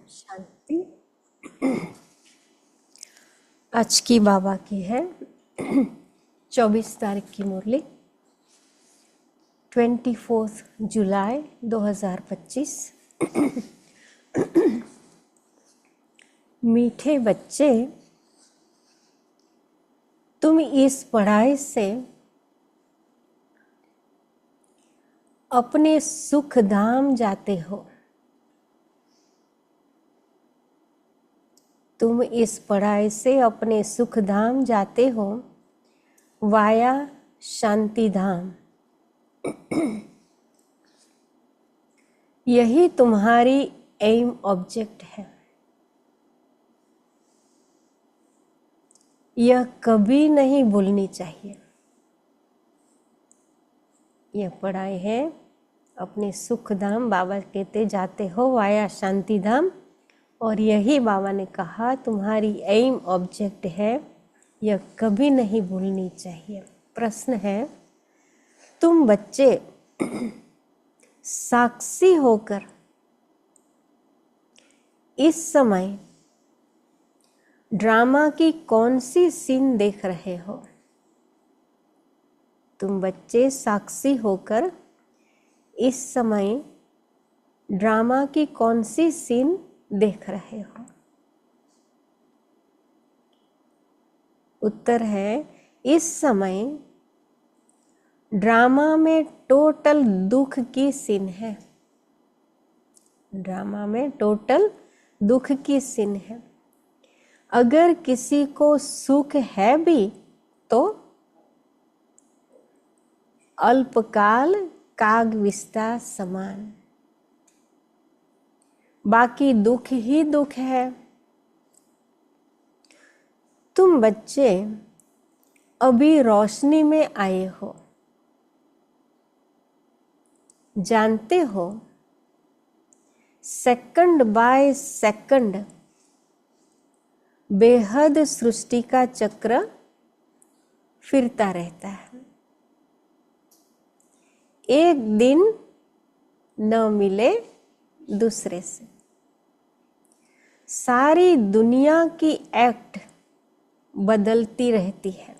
शांति। आज की बाबा की है 24 तारीख की मुरली 24 जुलाई 2025। मीठे बच्चे, तुम इस पढ़ाई से अपने सुख धाम जाते हो। तुम इस पढ़ाई से अपने सुख धाम जाते हो वाया शांति धाम। यही तुम्हारी एम ऑब्जेक्ट है। यह कभी नहीं भूलनी चाहिए। यह पढ़ाई है अपने सुख धाम, बाबा कहते जाते हो वाया शांति धाम। और यही बाबा ने कहा तुम्हारी एम ऑब्जेक्ट है, यह कभी नहीं भूलनी चाहिए। प्रश्न है, तुम बच्चे साक्षी होकर इस समय ड्रामा की कौन सी सीन देख रहे हो? तुम बच्चे साक्षी होकर इस समय ड्रामा की कौन सी सीन देख रहे हो? उत्तर है, इस समय ड्रामा में टोटल दुख की सीन है। ड्रामा में टोटल दुख की सीन है। अगर किसी को सुख है भी तो अल्पकाल काग विस्ता समान, बाकी दुख ही दुख है। तुम बच्चे अभी रोशनी में आए हो। जानते हो सेकंड बाय सेकंड बेहद सृष्टि का चक्र फिरता रहता है। एक दिन न मिले दूसरे से। सारी दुनिया की एक्ट बदलती रहती है।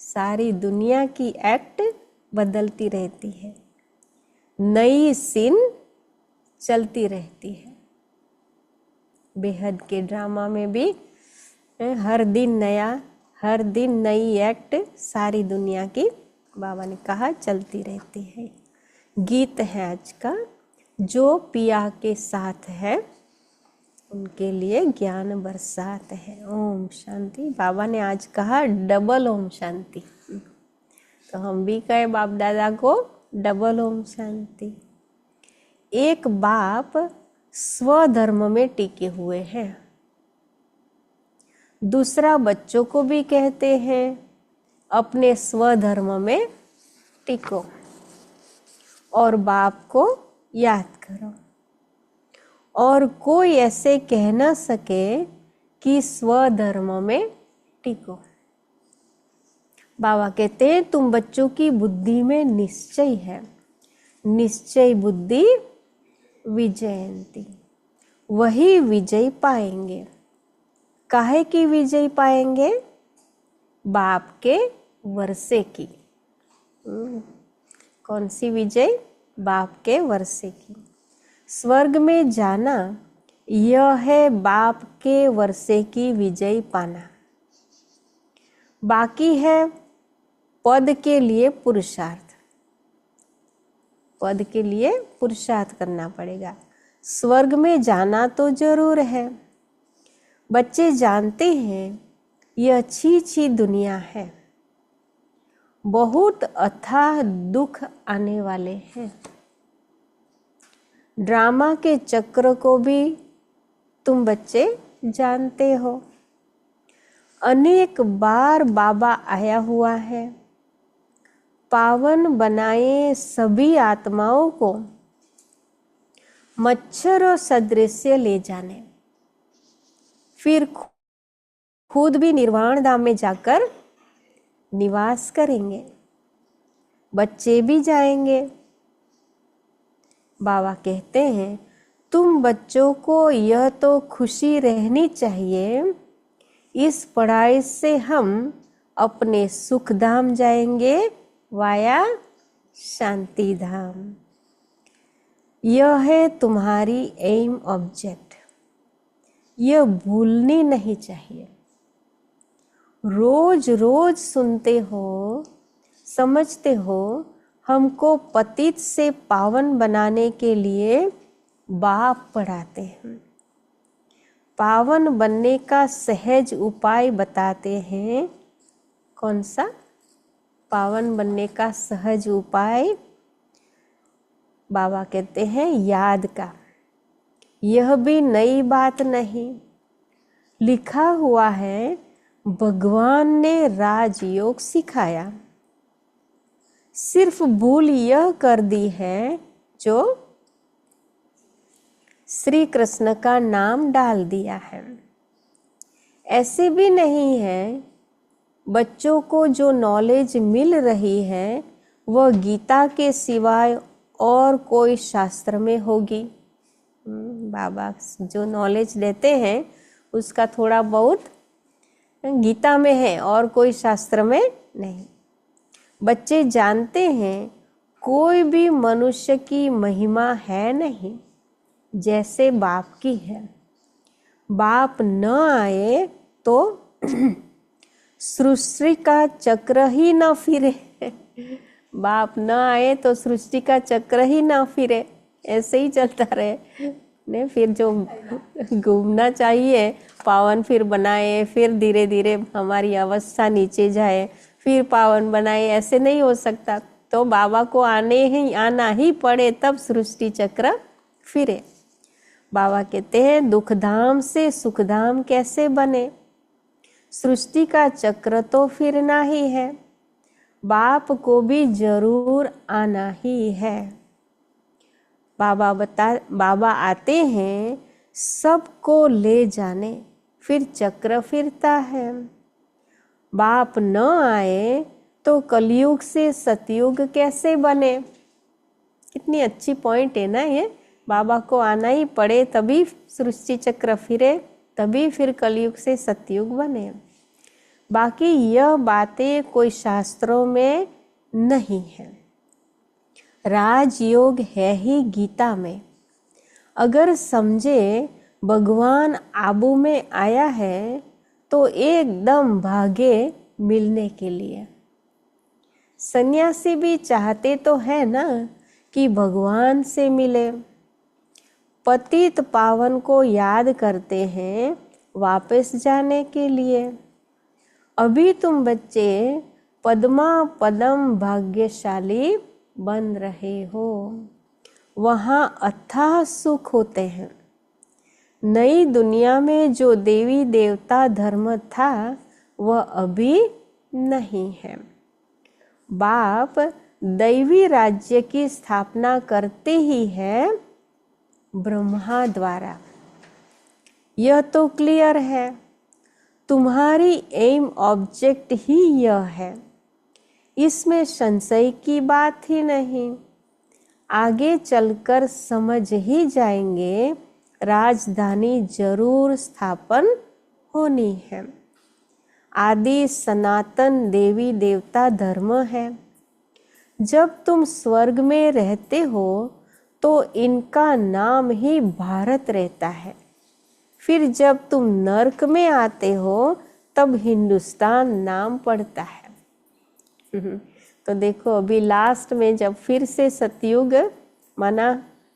सारी दुनिया की एक्ट बदलती रहती है। नई सीन चलती रहती है। बेहद के ड्रामा में भी हर दिन नया, हर दिन नई एक्ट सारी दुनिया की, बाबा ने कहा, चलती रहती है। गीत है आज का, जो पिया के साथ है उनके लिए ज्ञान बरसात है। ओम शांति। बाबा ने आज कहा डबल ओम शांति, तो हम भी कहे बाप दादा को डबल ओम शांति। एक बाप स्वधर्म में टिके हुए हैं, दूसरा बच्चों को भी कहते हैं अपने स्वधर्म में टिको और बाप को याद करो। और कोई ऐसे कह न सके कि स्वधर्म में टिको। बाबा कहते हैं तुम बच्चों की बुद्धि में निश्चय है, निश्चय बुद्धि विजयंती। वही विजय पाएंगे। काहे की विजय पाएंगे? बाप के वर्षे की। कौन सी विजय? बाप के वर्षे की। स्वर्ग में जाना यह है बाप के वर्षे की विजय पाना। बाकी है पद के लिए पुरुषार्थ। पद के लिए पुरुषार्थ करना पड़ेगा। स्वर्ग में जाना तो जरूर है। बच्चे जानते हैं यह अच्छी छी दुनिया है, बहुत अथाह दुख आने वाले हैं। ड्रामा के चक्र को भी तुम बच्चे जानते हो। अनेक बार बाबा आया हुआ है, पावन बनाए सभी आत्माओं को मच्छरों सदृश ले जाने, फिर खुद भी निर्वाण धाम में जाकर निवास करेंगे। बच्चे भी जाएंगे। बाबा कहते हैं तुम बच्चों को यह तो खुशी रहनी चाहिए, इस पढ़ाई से हम अपने सुख धाम जाएंगे वाया शांति धाम। यह है तुम्हारी एम ऑब्जेक्ट, यह भूलनी नहीं चाहिए। रोज रोज सुनते हो, समझते हो, हमको पतित से पावन बनाने के लिए बाप पढ़ाते हैं। पावन बनने का सहज उपाय बताते हैं। कौन सा पावन बनने का सहज उपाय? बाबा कहते हैं याद का। यह भी नई बात नहीं, लिखा हुआ है, भगवान ने राजयोग सिखाया। सिर्फ भूल यह कर दी है जो श्री कृष्ण का नाम डाल दिया है। ऐसे भी नहीं है, बच्चों को जो नॉलेज मिल रही है वह गीता के सिवाय और कोई शास्त्र में होगी। बाबा जो नॉलेज देते हैं उसका थोड़ा बहुत गीता में है और कोई शास्त्र में नहीं। बच्चे जानते हैं कोई भी मनुष्य की महिमा है नहीं जैसे बाप की है। बाप न आए तो सृष्टि का चक्र ही न फिरे। बाप न आए तो सृष्टि का चक्र ही न फिरे, ऐसे ही चलता रहे ने। फिर जो घूमना चाहिए पावन फिर बनाए, फिर धीरे धीरे हमारी अवस्था नीचे जाए, फिर पावन बनाए, ऐसे नहीं हो सकता। तो बाबा को आना ही पड़े तब सृष्टि चक्र फिरे। बाबा कहते हैं दुखधाम से सुखधाम कैसे बने? सृष्टि का चक्र तो फिरना ही है, बाप को भी जरूर आना ही है। बाबा आते हैं सबको ले जाने, फिर चक्र फिरता है। बाप न आए तो कलयुग से सतयुग कैसे बने? कितनी अच्छी पॉइंट है ना ये। बाबा को आना ही पड़े तभी सृष्टि चक्र फिरे, तभी फिर कलयुग से सतयुग बने। बाकी यह बातें कोई शास्त्रों में नहीं है, राजयोग है ही गीता में। अगर समझे भगवान आबू में आया है तो एकदम भागे मिलने के लिए। सन्यासी भी चाहते तो है ना कि भगवान से मिले। पतित पावन को याद करते हैं वापस जाने के लिए। अभी तुम बच्चे पद्मा पदम भाग्यशाली बन रहे हो, वहाँ अथाह सुख होते हैं। नई दुनिया में जो देवी देवता धर्म था वह अभी नहीं है। बाप दैवी राज्य की स्थापना करते ही है ब्रह्मा द्वारा। यह तो क्लियर है, तुम्हारी एम ऑब्जेक्ट ही यह है, इसमें संशय की बात ही नहीं। आगे चलकर समझ ही जाएंगे राजधानी जरूर स्थापन होनी है। आदि सनातन देवी देवता धर्म है। जब तुम स्वर्ग में रहते हो तो इनका नाम ही भारत रहता है। फिर जब तुम नर्क में आते हो तब हिंदुस्तान नाम पड़ता है। तो देखो अभी लास्ट में जब फिर से सतयुग माना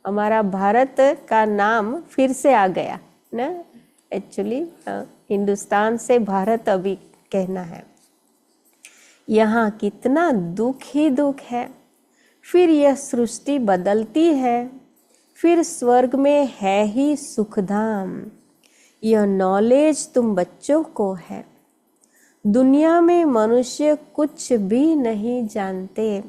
हमारा भारत का नाम फिर से आ गया ना। एक्चुअली हिंदुस्तान से भारत अभी कहना है। यहाँ कितना दुख ही दुख है। फिर यह सृष्टि बदलती है, फिर स्वर्ग में है ही सुखधाम। यह नॉलेज तुम बच्चों को है। दुनिया में मनुष्य कुछ भी नहीं जानते।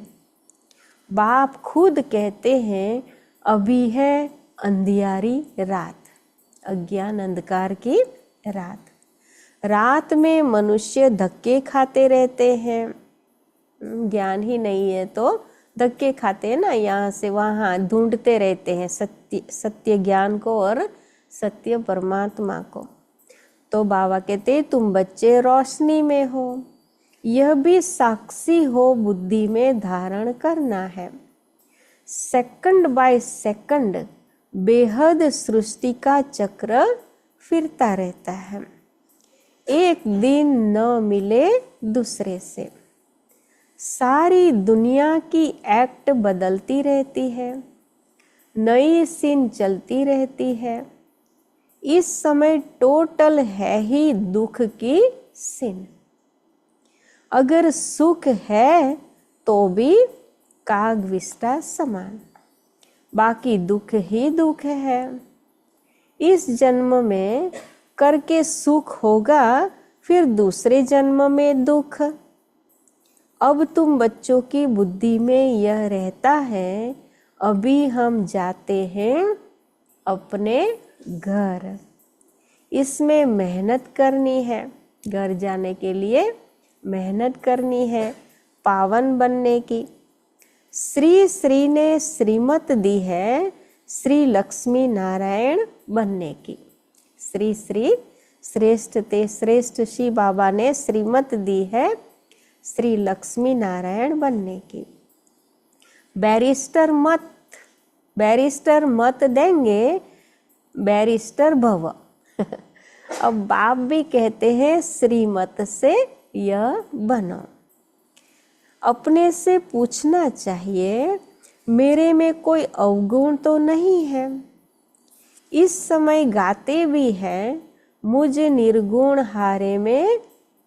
बाप खुद कहते हैं अभी है अंधियारी रात, अज्ञान अंधकार की रात। रात में मनुष्य धक्के खाते रहते हैं। ज्ञान ही नहीं है तो धक्के खाते हैं ना, यहाँ से वहाँ ढूंढते रहते हैं सत्य ज्ञान को और सत्य परमात्मा को। तो बाबा कहते तुम बच्चे रोशनी में हो, यह भी साक्षी हो बुद्धि में धारण करना है। सेकंड बाय सेकंड बेहद सृष्टि का चक्र फिरता रहता है, एक दिन न मिले दूसरे से। सारी दुनिया की एक्ट बदलती रहती है, नई सीन चलती रहती है। इस समय टोटल है ही दुख की सीन। अगर सुख है तो भी कागविष्टा समान, बाकी दुख ही दुख है। इस जन्म में करके सुख होगा, फिर दूसरे जन्म में दुख। अब तुम बच्चों की बुद्धि में यह रहता है, अभी हम जाते हैं अपने घर। इसमें मेहनत करनी है, घर जाने के लिए मेहनत करनी है पावन बनने की। श्री श्री ने श्रीमत दी है श्री लक्ष्मी नारायण बनने की। श्री श्री श्रेष्ठ ते श्रेष्ठ श्री बाबा ने श्रीमत दी है श्री लक्ष्मी नारायण बनने की। बैरिस्टर मत देंगे, बैरिस्टर भव। अब बाप भी कहते हैं श्रीमत से यह बनो। अपने से पूछना चाहिए, मेरे में कोई अवगुण तो नहीं है। इस समय गाते भी हैं, मुझे निर्गुण हारे में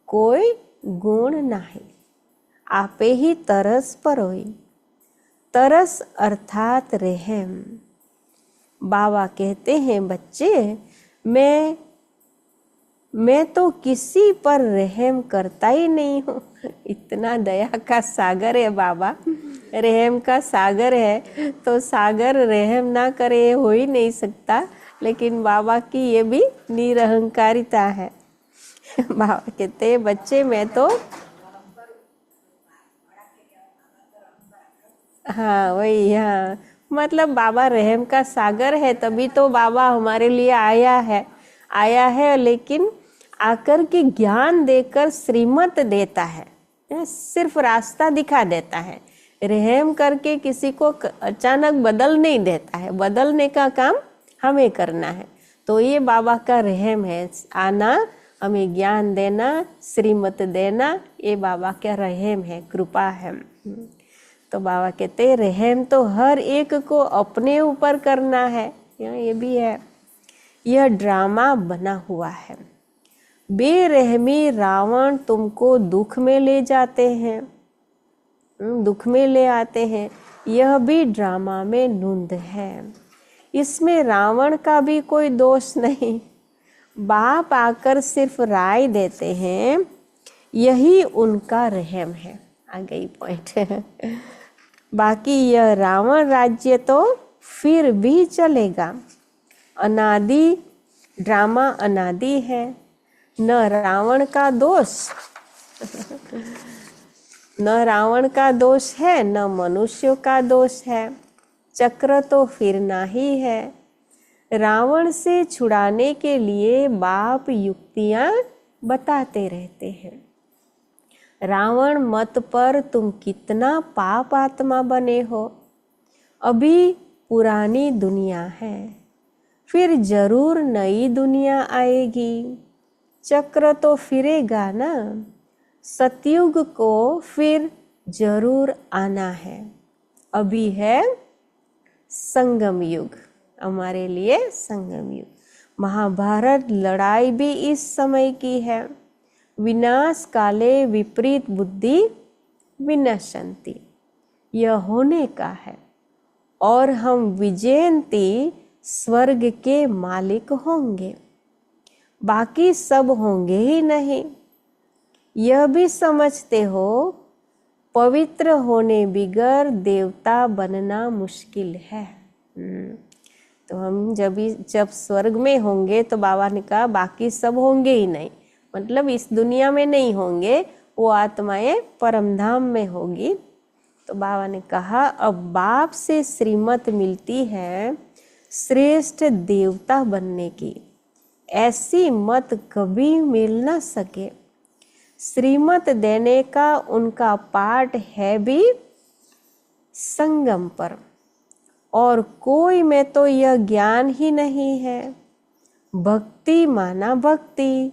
कोई गुण नहीं। आपे ही तरस परोई। तरस अर्थात रहम। बाबा कहते हैं बच्चे, मैं तो किसी पर रहम करता ही नहीं हूँ। इतना दया का सागर है बाबा, रहम का सागर है, तो सागर रहम ना करे हो ही नहीं सकता। लेकिन बाबा की ये भी निरहंकारिता है। बाबा कहते हैं बच्चे मैं तो, हाँ वही, हाँ मतलब बाबा रहम का सागर है, तभी तो बाबा हमारे लिए आया है। लेकिन आकर के ज्ञान देकर श्रीमत देता है, सिर्फ रास्ता दिखा देता है। रहम करके किसी को अचानक बदल नहीं देता है, बदलने का काम हमें करना है। तो ये बाबा का रहम है, आना, हमें ज्ञान देना, श्रीमत देना, ये बाबा का रहम है, कृपा है। तो बाबा कहते हैं रहम तो हर एक को अपने ऊपर करना है, ये भी है। यह ड्रामा बना हुआ है। बेरहमी रावण तुमको दुख में ले जाते हैं, दुख में ले आते हैं। यह भी ड्रामा में नूंद है, इसमें रावण का भी कोई दोष नहीं। बाप आकर सिर्फ राय देते हैं, यही उनका रहम है। आ गई पॉइंट। बाकी यह रावण राज्य तो फिर भी चलेगा। अनादि ड्रामा अनादि है, न रावण का दोष न रावण का दोष है, न मनुष्यों का दोष है। चक्र तो फिरना ही है। रावण से छुड़ाने के लिए बाप युक्तियां बताते रहते हैं। रावण मत पर तुम कितना पाप आत्मा बने हो। अभी पुरानी दुनिया है, फिर जरूर नई दुनिया आएगी। चक्र तो फिरेगा ना। सतयुग को फिर जरूर आना है। अभी है संगम युग, हमारे लिए संगम युग। महाभारत लड़ाई भी इस समय की है। विनाश काले विपरीत बुद्धि विनशंति, यह होने का है। और हम विजयंती स्वर्ग के मालिक होंगे, बाकी सब होंगे ही नहीं। यह भी समझते हो, पवित्र होने बिगर देवता बनना मुश्किल है। तो हम जब स्वर्ग में होंगे तो बाबा ने कहा बाकी सब होंगे ही नहीं, मतलब इस दुनिया में नहीं होंगे, वो आत्माएं परमधाम में होगी। तो बाबा ने कहा अब बाप से श्रीमत मिलती है श्रेष्ठ देवता बनने की, ऐसी मत कभी मिल न सके। श्रीमत देने का उनका पाठ है भी संगम पर, और कोई में तो यह ज्ञान ही नहीं है। भक्ति माना भक्ति,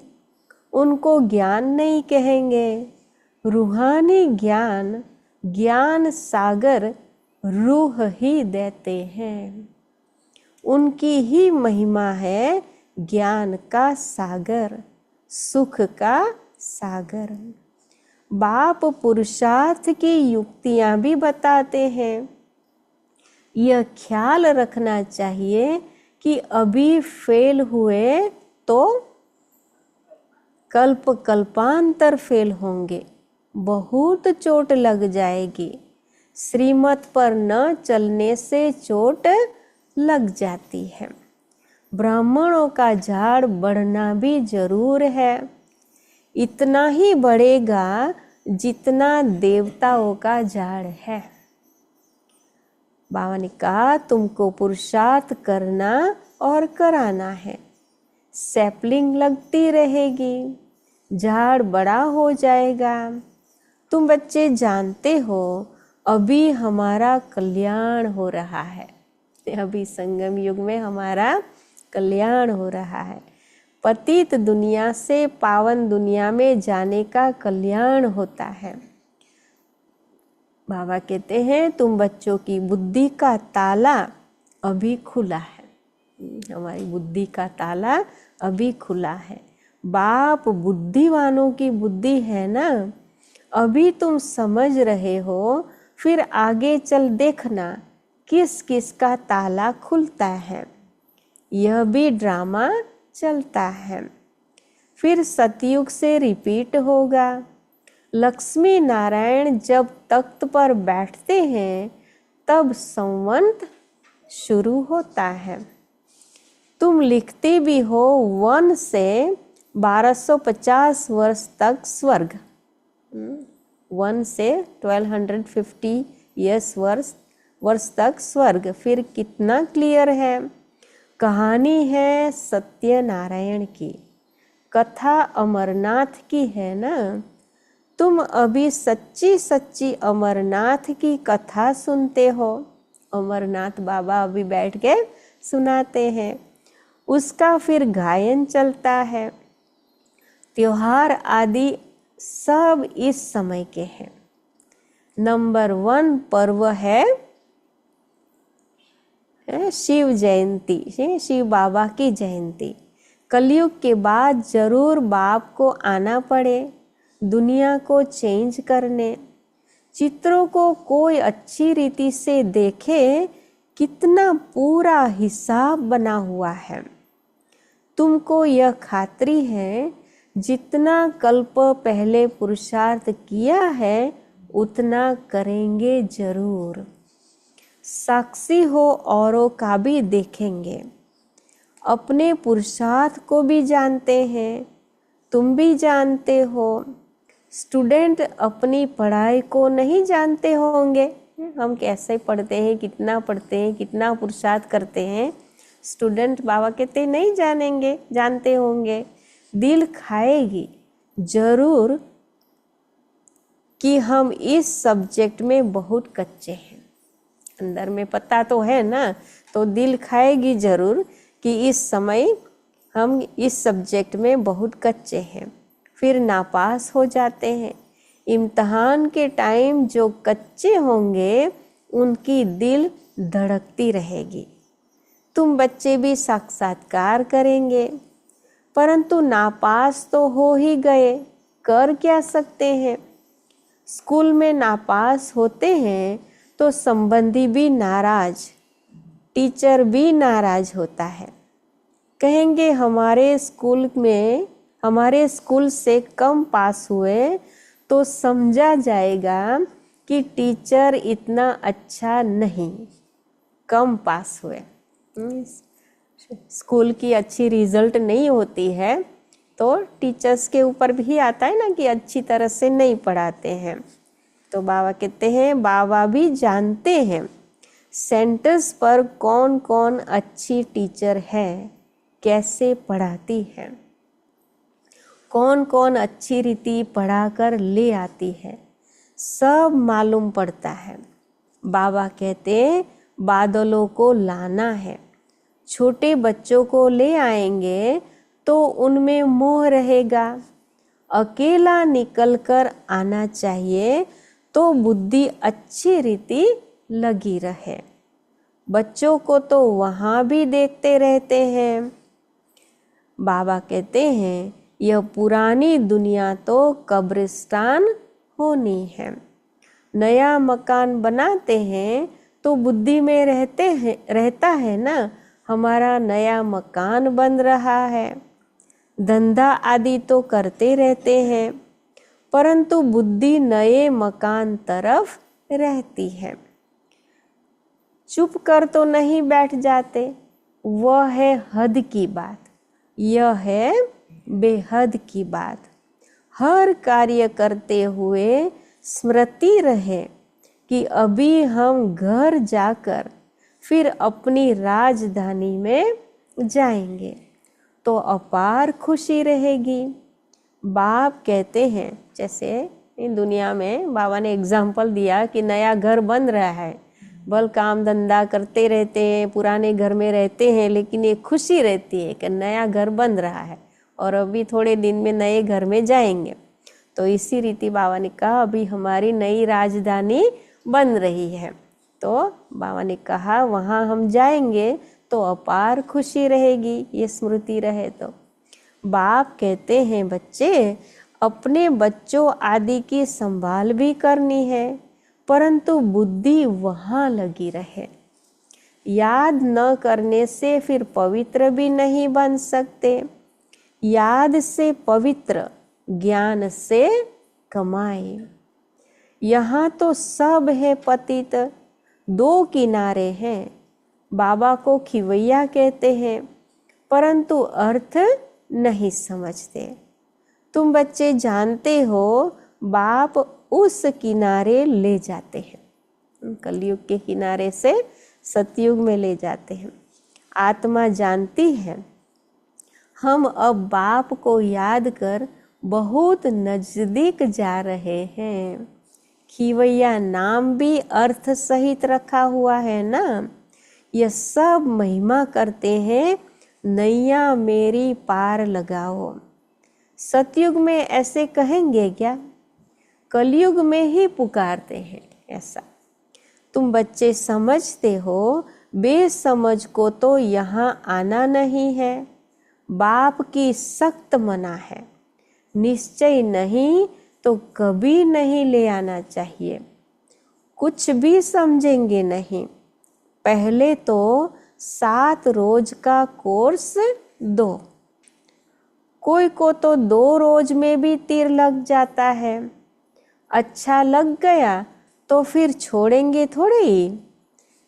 उनको ज्ञान नहीं कहेंगे। रूहानी ज्ञान, ज्ञान सागर रूह ही देते हैं। उनकी ही महिमा है ज्ञान का सागर, सुख का सागर। बाप पुरुषार्थ की युक्तियां भी बताते हैं। यह ख्याल रखना चाहिए कि अभी फेल हुए तो कल्प कल्पांतर फेल होंगे, बहुत चोट लग जाएगी। श्रीमत पर न चलने से चोट लग जाती है। ब्राह्मणों का झाड़ बढ़ना भी जरूर है, इतना ही बढ़ेगा जितना देवताओं का झाड़ है। बाबा ने कहा तुमको पुरुषार्थ करना और कराना है। सैपलिंग लगती रहेगी, झाड़ बड़ा हो जाएगा। तुम बच्चे जानते हो अभी हमारा कल्याण हो रहा है, अभी संगम युग में हमारा कल्याण हो रहा है। पतित दुनिया से पावन दुनिया में जाने का कल्याण होता है। बाबा कहते हैं तुम बच्चों की बुद्धि का ताला अभी खुला है, हमारी बुद्धि का ताला अभी खुला है। बाप बुद्धिवानों की बुद्धि है ना, अभी तुम समझ रहे हो, फिर आगे चल देखना किस किस का ताला खुलता है। यह भी ड्रामा चलता है, फिर सतयुग से रिपीट होगा। लक्ष्मी नारायण जब तख्त पर बैठते हैं तब संवंत शुरू होता है। तुम लिखते भी हो 1 से 1250 वर्ष तक स्वर्ग, 1 से 1250 वर्ष तक स्वर्ग। फिर कितना क्लियर है। कहानी है सत्यनारायण की, कथा अमरनाथ की है ना। तुम अभी सच्ची सच्ची अमरनाथ की कथा सुनते हो। अमरनाथ बाबा अभी बैठ के सुनाते हैं, उसका फिर गायन चलता है। त्योहार आदि सब इस समय के हैं। नंबर 1 पर्व है शिव जयंती, शिव बाबा की जयंती। कलयुग के बाद जरूर बाप को आना पड़े दुनिया को चेंज करने। चित्रों को कोई अच्छी रीति से देखे, कितना पूरा हिसाब बना हुआ है। तुमको यह खात्री है जितना कल्प पहले पुरुषार्थ किया है उतना करेंगे जरूर। साक्षी हो औरों का भी देखेंगे, अपने पुरुषार्थ को भी जानते हैं, तुम भी जानते हो। स्टूडेंट अपनी पढ़ाई को नहीं जानते होंगे, हम कैसे पढ़ते हैं, कितना पढ़ते हैं, कितना पुरुषार्थ करते हैं। स्टूडेंट बाबा कहते नहीं जानेंगे, जानते होंगे। दिल खाएगी जरूर कि हम इस सब्जेक्ट में बहुत कच्चे हैं। अंदर में पता तो है ना, तो दिल खाएगी जरूर कि इस समय हम इस सब्जेक्ट में बहुत कच्चे हैं। फिर नापास हो जाते हैं। इम्तहान के टाइम जो कच्चे होंगे उनकी दिल धड़कती रहेगी। तुम बच्चे भी साक्षात्कार करेंगे, परंतु नापास तो हो ही गए, कर क्या सकते हैं। स्कूल में नापास होते हैं तो संबंधी भी नाराज, टीचर भी नाराज होता है। कहेंगे हमारे स्कूल से कम पास हुए तो समझा जाएगा कि टीचर इतना अच्छा नहीं, कम पास हुए। स्कूल की अच्छी रिजल्ट नहीं होती है तो टीचर्स के ऊपर भी आता है ना कि अच्छी तरह से नहीं पढ़ाते हैं। तो बाबा कहते हैं बाबा भी जानते हैं सेंटर्स पर कौन कौन अच्छी टीचर है, कैसे पढ़ाती है, कौन कौन अच्छी रीति पढ़ाकर ले आती है, सब मालूम पड़ता है। बाबा कहते हैं बादलों को लाना है, छोटे बच्चों को ले आएंगे तो उनमें मोह रहेगा, अकेला निकलकर आना चाहिए तो बुद्धि अच्छी रीति लगी रहे। बच्चों को तो वहाँ भी देखते रहते हैं। बाबा कहते हैं यह पुरानी दुनिया तो कब्रिस्तान होनी है। नया मकान बनाते हैं तो बुद्धि में रहता है ना हमारा नया मकान बन रहा है। धंधा आदि तो करते रहते हैं परंतु बुद्धि नए मकान तरफ रहती है। चुप कर तो नहीं बैठ जाते, वह है हद की बात, यह है बेहद की बात। हर कार्य करते हुए स्मृति रहे कि अभी हम घर जाकर फिर अपनी राजधानी में जाएंगे तो अपार खुशी रहेगी। बाप कहते हैं जैसे इन दुनिया में बाबा ने एग्जाम्पल दिया कि नया घर बन रहा है, बल काम धंधा करते रहते हैं, पुराने घर में रहते हैं, लेकिन ये खुशी रहती है कि नया घर बन रहा है और अभी थोड़े दिन में नए घर में जाएंगे। तो इसी रीति बाबा ने कहा अभी हमारी नई राजधानी बन रही है, तो बाबा ने कहा वहाँ हम जाएंगे तो अपार खुशी रहेगी, ये स्मृति रहे तो। बाप कहते हैं बच्चे अपने बच्चों आदि की संभाल भी करनी है परंतु बुद्धि वहाँ लगी रहे। याद न करने से फिर पवित्र भी नहीं बन सकते। याद से पवित्र, ज्ञान से कमाए। यहाँ तो सब है पतित, दो किनारे हैं। बाबा को खिवैया कहते हैं परंतु अर्थ नहीं समझते। तुम बच्चे जानते हो बाप उस किनारे ले जाते हैं, कलयुग के किनारे से सतयुग में ले जाते हैं। आत्मा जानती है हम अब बाप को याद कर बहुत नजदीक जा रहे हैं। खिवैया नाम भी अर्थ सहित रखा हुआ है ना। यह सब महिमा करते हैं नैया मेरी पार लगाओ। सतयुग में ऐसे कहेंगे क्या? कलयुग में ही पुकारते हैं ऐसा। तुम बच्चे समझते हो बेसमझ को तो यहाँ आना नहीं है। बाप की सख्त मना है, निश्चय नहीं तो कभी नहीं ले आना चाहिए। कुछ भी समझेंगे नहीं। पहले तो 7 रोज का कोर्स दो। कोई को तो 2 रोज में भी तीर लग जाता है। अच्छा लग गया तो फिर छोड़ेंगे थोड़े ही,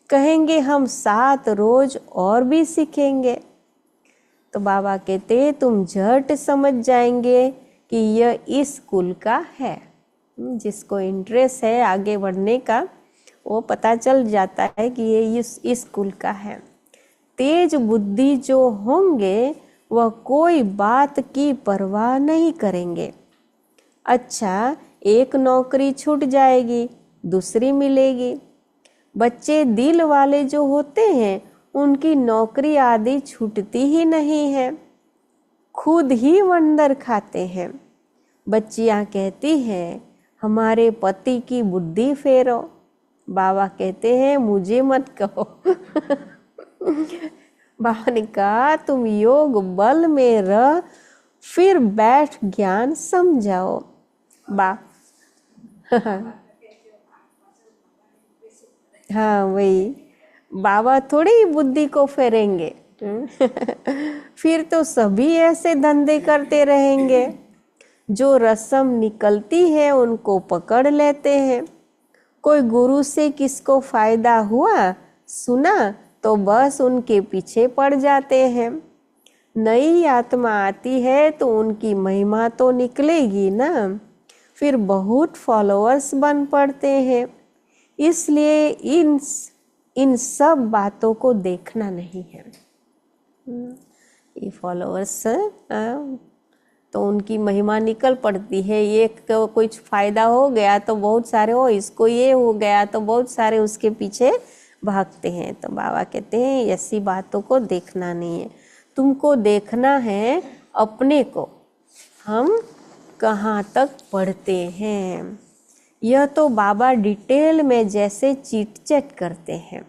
कहेंगे हम 7 रोज और भी सीखेंगे। तो बाबा कहते तुम झट समझ जाएंगे कि यह इस कुल का है। जिसको इंटरेस्ट है आगे बढ़ने का वो पता चल जाता है कि ये इस कुल का है। तेज बुद्धि जो होंगे वह कोई बात की परवाह नहीं करेंगे। अच्छा एक नौकरी छूट जाएगी, दूसरी मिलेगी। बच्चे दिल वाले जो होते हैं उनकी नौकरी आदि छूटती ही नहीं है, खुद ही वंडर खाते हैं। बच्चियां कहती हैं हमारे पति की बुद्धि फेरो। बाबा कहते हैं मुझे मत कहो। बाबा ने कहा तुम योग बल में रह फिर बैठ ज्ञान समझाओ। हाँ वही, बाबा थोड़ी ही बुद्धि को फेरेंगे। फिर तो सभी ऐसे धंधे करते रहेंगे। जो रस्म निकलती है उनको पकड़ लेते हैं। कोई गुरु से किसको फायदा हुआ सुना तो बस उनके पीछे पड़ जाते हैं। नई आत्मा आती है तो उनकी महिमा तो निकलेगी ना। फिर बहुत फॉलोअर्स बन पड़ते हैं। इसलिए इन सब बातों को देखना नहीं है। ये फॉलोअर्स तो उनकी महिमा निकल पड़ती है। ये तो कुछ फायदा हो गया तो बहुत सारे, हो इसको ये हो गया तो बहुत सारे उसके पीछे भागते हैं। तो बाबा कहते हैं ऐसी बातों को देखना नहीं है, तुमको देखना है अपने को, हम कहाँ तक पढ़ते हैं। यह तो बाबा डिटेल में जैसे चीट चैट करते हैं।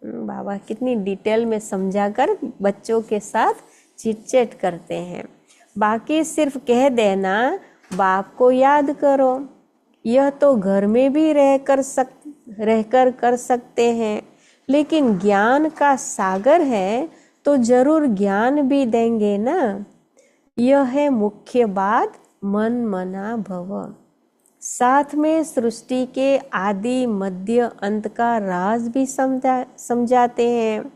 बाबा कितनी डिटेल में समझाकर बच्चों के साथ चीट चैट करते हैं। बाकी सिर्फ कह देना बाप को याद करो, यह तो घर में भी रहकर कर सकते हैं। लेकिन ज्ञान का सागर है तो जरूर ज्ञान भी देंगे ना। यह है मुख्य बात, मन मना भव। साथ में सृष्टि के आदि मध्य अंत का राज भी समझाते हैं।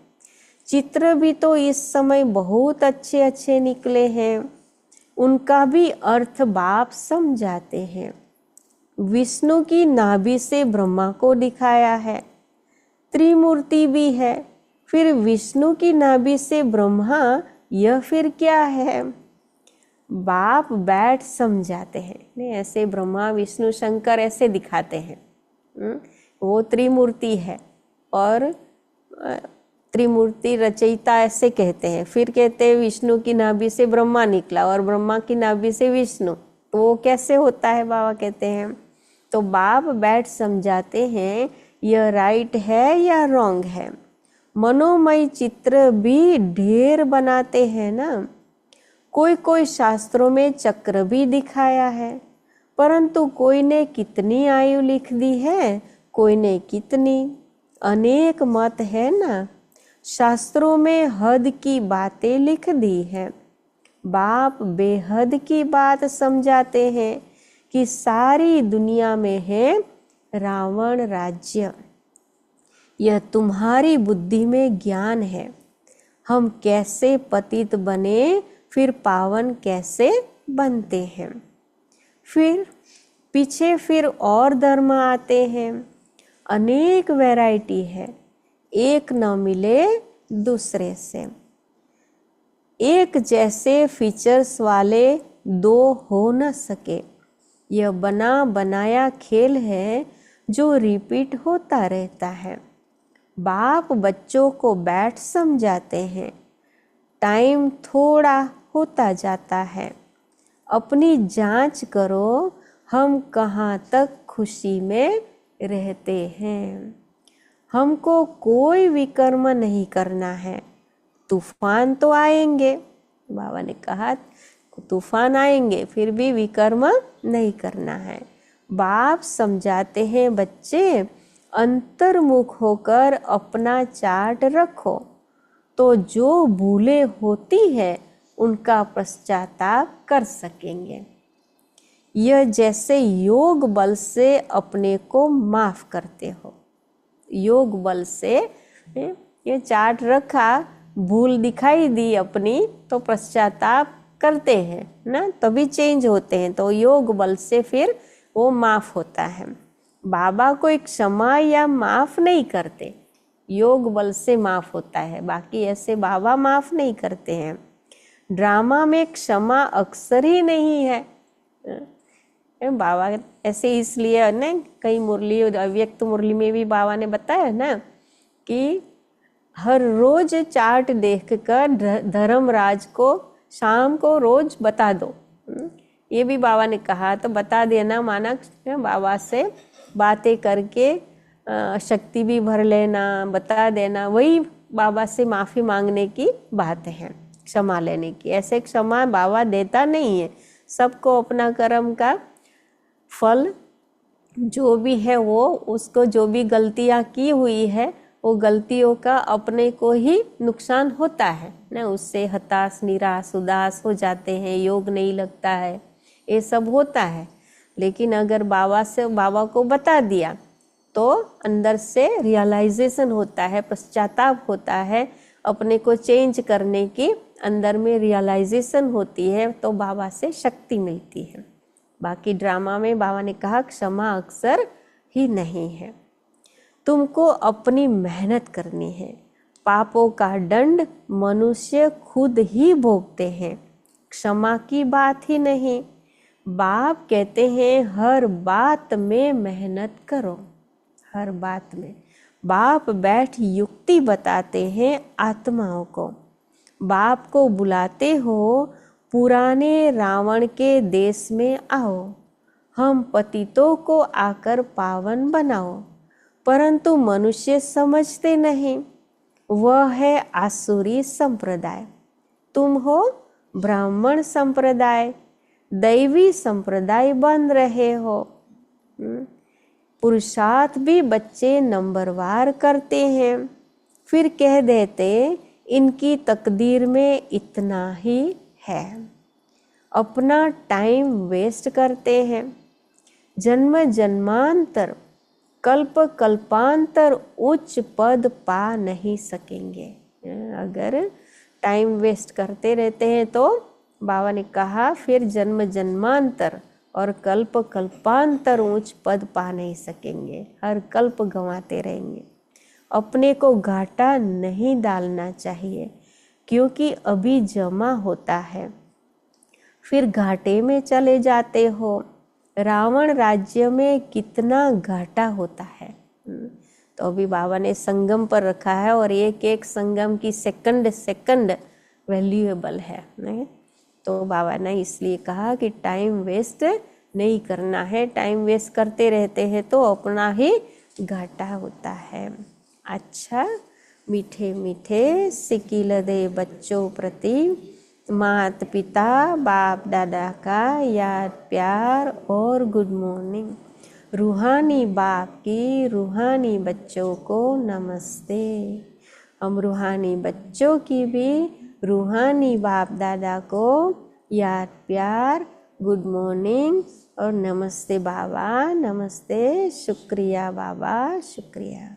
चित्र भी तो इस समय बहुत अच्छे अच्छे निकले हैं, उनका भी अर्थ बाप समझाते हैं। विष्णु की नाभि से ब्रह्मा को दिखाया है, त्रिमूर्ति भी है। फिर विष्णु की नाभि से ब्रह्मा, यह फिर क्या है? बाप बैठ समझाते हैं। नहीं, ऐसे ब्रह्मा विष्णु शंकर ऐसे दिखाते हैं। वो त्रिमूर्ति है और त्रिमूर्ति रचयिता ऐसे कहते हैं। फिर कहते हैं विष्णु की नाभि से ब्रह्मा निकला और ब्रह्मा की नाभि से विष्णु, तो वो कैसे होता है? बाबा कहते हैं। तो बाप बैठ समझाते हैं यह राइट है या रॉन्ग है। मनोमय चित्र भी ढेर बनाते हैं ना। कोई कोई शास्त्रों में चक्र भी दिखाया है, परंतु कोई ने कितनी आयु लिख दी है, कोई ने कितनी, अनेक मत है ना। शास्त्रों में हद की बातें लिख दी है। बाप बेहद की बात समझाते हैं कि सारी दुनिया में है रावण राज्य। यह तुम्हारी बुद्धि में ज्ञान है। हम कैसे पतित बने, फिर पावन कैसे बनते हैं। फिर पीछे फिर और धर्म आते हैं, अनेक वैरायटी है, एक न मिले दूसरे से। एक जैसे फीचर्स वाले दो हो न सके। यह बना बनाया खेल है जो रिपीट होता रहता है। बाप बच्चों को बैठ समझाते हैं। टाइम थोड़ा होता जाता है, अपनी जांच करो हम कहाँ तक खुशी में रहते हैं। हमको कोई विकर्म नहीं करना है। तूफान तो आएंगे, बाबा ने कहा तूफान आएंगे, फिर भी विकर्म नहीं करना है। बाप समझाते हैं बच्चे अंतर्मुख होकर अपना चार्ट रखो, तो जो भूलें होती है उनका पश्चाताप कर सकेंगे। यह जैसे योग बल से अपने को माफ करते हो। योग बल से ये चार्ट रखा, भूल दिखाई दी अपनी, तो पश्चाताप करते हैं ना, तभी चेंज होते हैं। तो योग बल से फिर वो माफ होता है। बाबा कोई क्षमा या माफ नहीं करते, योग बल से माफ होता है। बाकी ऐसे बाबा माफ नहीं करते हैं। ड्रामा में क्षमा अक्सर ही नहीं है। बाबा ऐसे इसलिए ना, कई मुरली, अव्यक्त मुरली में भी बाबा ने बताया ना कि हर रोज चार्ट देखकर धर्मराज को शाम को रोज बता दो। ये भी बाबा ने कहा, तो बता देना, माना बाबा से बातें करके शक्ति भी भर लेना, बता देना, वही बाबा से माफ़ी मांगने की बात है, क्षमा लेने की। ऐसे क्षमा बाबा देता नहीं है। सबको अपना कर्म का फल जो भी है वो, उसको जो भी गलतियाँ की हुई है वो गलतियों का अपने को ही नुकसान होता है ना। उससे हताश, निराश, उदास हो जाते हैं, योग नहीं लगता है, ये सब होता है। लेकिन अगर बाबा को बता दिया तो अंदर से रियलाइजेशन होता है, पश्चाताप होता है, अपने को चेंज करने की अंदर में रियलाइजेशन होती है, तो बाबा से शक्ति मिलती है। बाकी ड्रामा में बाबा ने कहा क्षमा अक्सर ही नहीं है, तुमको अपनी मेहनत करनी है। पापों का दंड मनुष्य खुद ही भोगते हैं, क्षमा की बात ही नहीं। बाप कहते हैं हर बात में मेहनत करो, हर बात में। बाप बैठ युक्ति बताते हैं आत्माओं को। बाप को बुलाते हो पुराने रावण के देश में आओ, हम पतितों को आकर पावन बनाओ। परंतु मनुष्य समझते नहीं, वह है आसुरी संप्रदाय। तुम हो ब्राह्मण संप्रदाय, दैवी संप्रदाय बन रहे हो। पुरुषार्थ भी बच्चे नंबरवार करते हैं, फिर कह देते इनकी तकदीर में इतना ही है। अपना टाइम वेस्ट करते हैं। जन्म जन्मांतर कल्प कल्पांतर उच्च पद पा नहीं सकेंगे। अगर टाइम वेस्ट करते रहते हैं तो बाबा ने कहा फिर जन्म जन्मांतर और कल्प कल्पांतर उच्च पद पा नहीं सकेंगे, हर कल्प गंवाते रहेंगे। अपने को घाटा नहीं डालना चाहिए, क्योंकि अभी जमा होता है, फिर घाटे में चले जाते हो। रावण राज्य में कितना घाटा होता है। तो अभी बाबा ने संगम पर रखा है और एक एक संगम की सेकंड वैल्यूएबल है, नहीं? तो बाबा ने इसलिए कहा कि टाइम वेस्ट नहीं करना है। टाइम वेस्ट करते रहते हैं तो अपना ही घाटा होता है। अच्छा, मीठे मीठे सिकिल दे बच्चों प्रति माता पिता बाप दादा का याद प्यार और गुड मॉर्निंग। रूहानी बाप की रूहानी बच्चों को नमस्ते। हम रूहानी बच्चों की भी रूहानी बाप दादा को याद प्यार, गुड मॉर्निंग और नमस्ते बाबा, नमस्ते, शुक्रिया बाबा, शुक्रिया।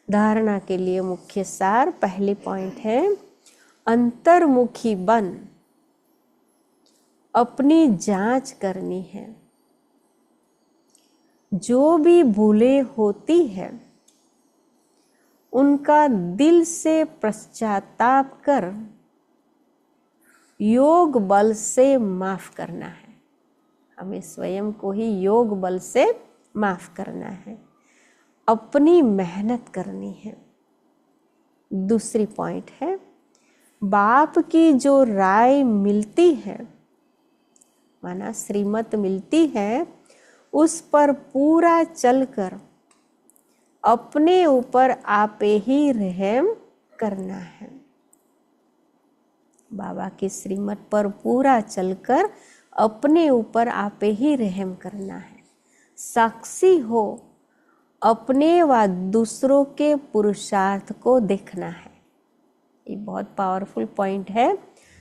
धारणा के लिए मुख्य सार, पहली पॉइंट है अंतर्मुखी बन अपनी जांच करनी है। जो भी भूलें होती है उनका दिल से पश्चाताप कर योग बल से माफ करना है। हमें स्वयं को ही योग बल से माफ करना है, अपनी मेहनत करनी है। दूसरी पॉइंट है बाप की जो राय मिलती है, माना श्रीमत मिलती है, उस पर पूरा चलकर अपने ऊपर आपे ही रहम करना है। बाबा की श्रीमत पर पूरा चलकर अपने ऊपर आपे ही रहम करना है। साक्षी हो, अपने व दूसरों के पुरुषार्थ को देखना है। ये बहुत पावरफुल पॉइंट है।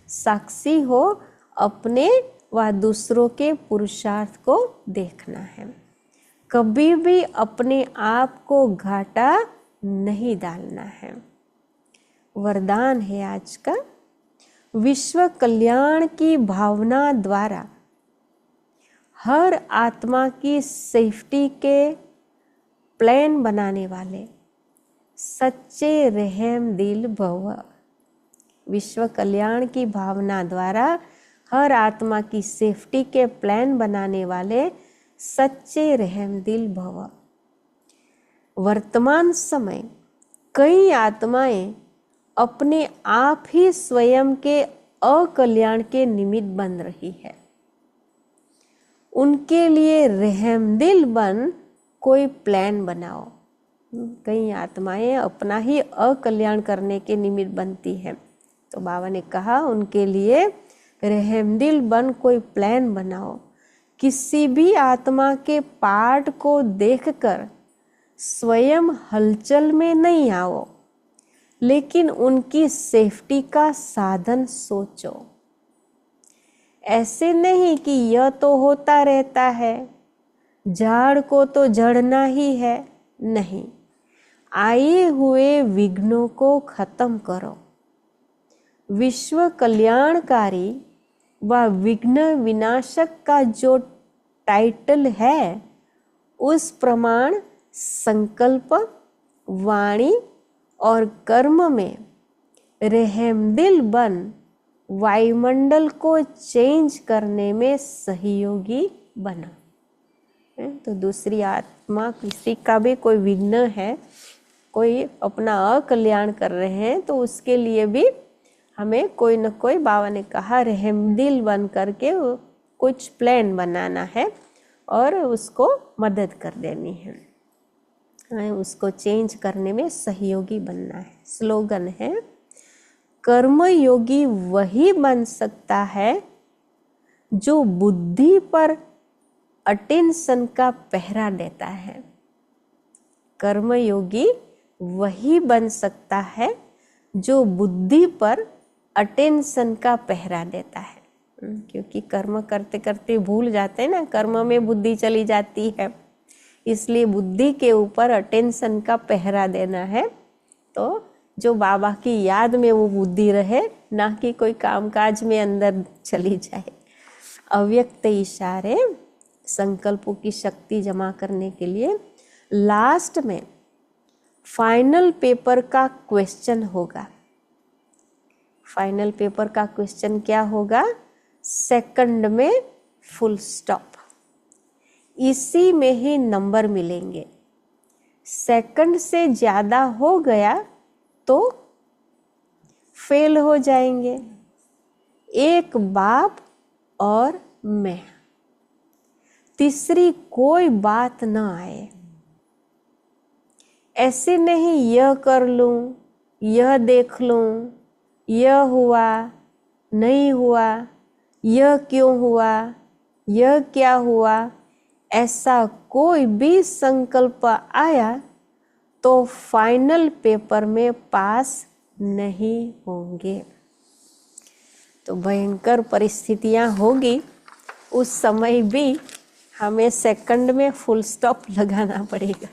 साक्षी हो, अपने व दूसरों के पुरुषार्थ को देखना है। कभी भी अपने आप को घाटा नहीं डालना है। वरदान है आज का, विश्व कल्याण की भावना द्वारा हर आत्मा की सेफ्टी के प्लान बनाने वाले सच्चे रहम दिल भव। विश्व कल्याण की भावना द्वारा हर आत्मा की सेफ्टी के प्लान बनाने वाले सच्चे रहम दिल भव। वर्तमान समय कई आत्माएं अपने आप ही स्वयं के अकल्याण के निमित्त बन रही है। उनके लिए रहमदिल बन कोई प्लान बनाओ। कई आत्माएं अपना ही अकल्याण करने के निमित्त बनती है, तो बाबा ने कहा उनके लिए रहमदिल बन कोई प्लान बनाओ। किसी भी आत्मा के पार्ट को देखकर स्वयं हलचल में नहीं आओ, लेकिन उनकी सेफ्टी का साधन सोचो। ऐसे नहीं कि यह तो होता रहता है, झाड़ को तो झड़ना ही है, नहीं। आए हुए विघ्नों को खत्म करो। विश्व कल्याणकारी व विघ्न विनाशक का जो टाइटल है, उस प्रमाण संकल्प, वाणी और कर्म में रहमदिल बन वायुमंडल को चेंज करने में सहयोगी बना। तो दूसरी आत्मा, किसी का भी कोई विघ्न है, कोई अपना अकल्याण कर रहे हैं, तो उसके लिए भी हमें कोई न कोई, बाबा ने कहा, रहमदिल बन करके कुछ प्लान बनाना है और उसको मदद कर देनी है, उसको चेंज करने में सहयोगी बनना है। स्लोगन है, कर्मयोगी वही बन सकता है जो बुद्धि पर अटेंशन का पहरा देता है। कर्मयोगी वही बन सकता है जो बुद्धि पर अटेंशन का पहरा देता है। क्योंकि कर्म करते करते भूल जाते हैं ना, कर्म में बुद्धि चली जाती है, इसलिए बुद्धि के ऊपर अटेंशन का पहरा देना है। तो जो बाबा की याद में वो बुद्धि रहे, ना कि कोई कामकाज में अंदर चली जाए। अव्यक्त इशारे संकल्पों की शक्ति जमा करने के लिए लास्ट में फाइनल पेपर का क्वेश्चन होगा। फाइनल पेपर का क्वेश्चन क्या होगा? सेकंड में फुल स्टॉप, इसी में ही नंबर मिलेंगे। सेकंड से ज़्यादा हो गया तो फेल हो जाएंगे। एक बाप और मैं, तीसरी कोई बात न आए। ऐसे नहीं यह कर लूं, यह देख लूं, यह हुआ, नहीं हुआ, यह क्यों हुआ, यह क्या हुआ, ऐसा कोई भी संकल्प आया तो फाइनल पेपर में पास नहीं होंगे। तो भयंकर परिस्थितियां होगी, उस समय भी हमें सेकंड में फुल स्टॉप लगाना पड़ेगा।